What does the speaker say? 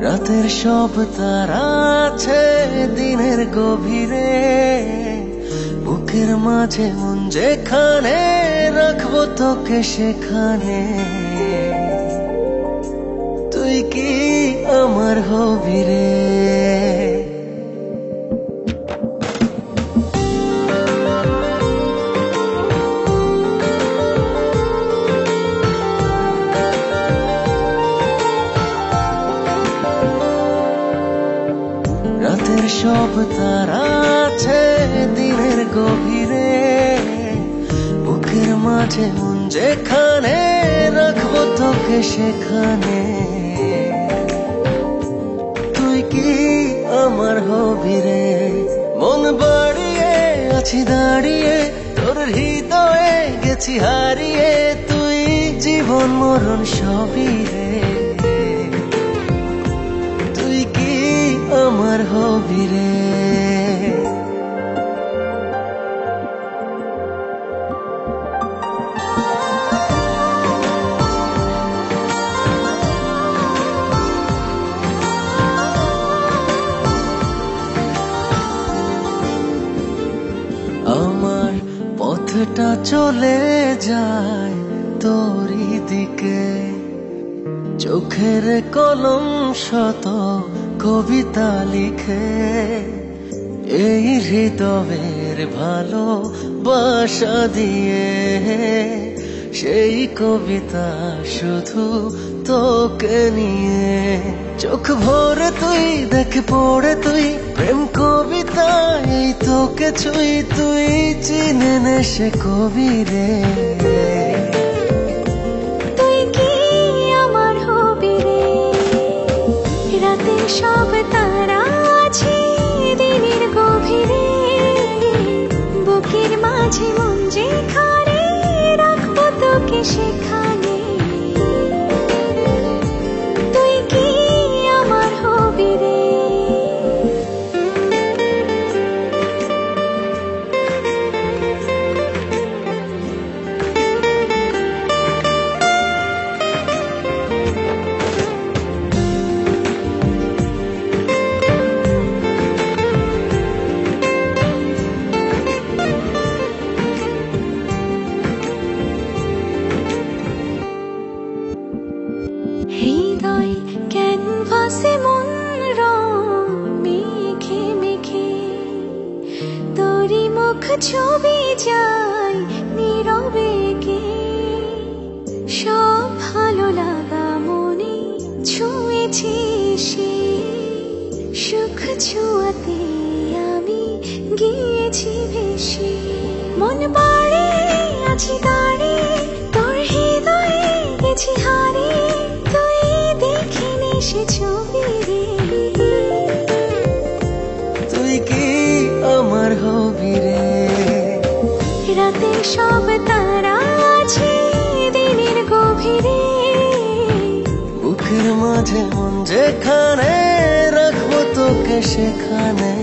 রাতের সব তারা আছে দিনের গভীরে, বুকের মাঝে মন যেখানে রাখবো তোকে সেখানে। তুই কি আমার হবি রে? রাতের সব তারা আছে দিনের গভীরে, বুকের মাঝে মন যেখানে রাখবো তোকে সেখানে। তুই কি আমার হবি রে? মন বাড়িয়ে আছি দাঁড়িয়ে, তোর হৃদয়ে গেছি হারিয়ে। তুই জীবন মরণ সবই রে। তুই কি আমার হবি রে? আমার পথটা চলে যায় তোরই দিকে, চোখের কলম শত কবিতা লিখে। এই হৃদয়ের ভালোবাসা দিয়ে সেই কবিতা শুধু তোকে নিয়ে। চোখ ভরে তুই দেখ পড়ে তুই প্রেম কবিতা, এই তোকে ছুঁই। তুই চিনে নে সে কবি রে। তুই কি আমার হবি রে? রাতের সব তারা আছে দিনের গভীরে, বুকের মাঝে মন যেখানে রাখবো তোকে সেখানে। তুই কি আমার হবি রে? হৃদয় ক্যানভাসে মন রং মেখে মেখে, তোরই মুখ ছবি যায় নীরবে কে। সব ভালো লাগা মনে ছুঁয়েছি সে, সুখ ছোঁয়াতে আমি গিয়েছি ভেসে। মন বাড়ে আছি দাঁড়িয়ে, তোর হৃদয়ে গেছি হারিয়ে। তুই দেখিনি সে ছবি রে। তুই কি আমার হবি রে? রাতের সব তারা আছে দিনের গভীরে, বুকের মাঝে মন যেখানে রাখবো তোকে সেখানে।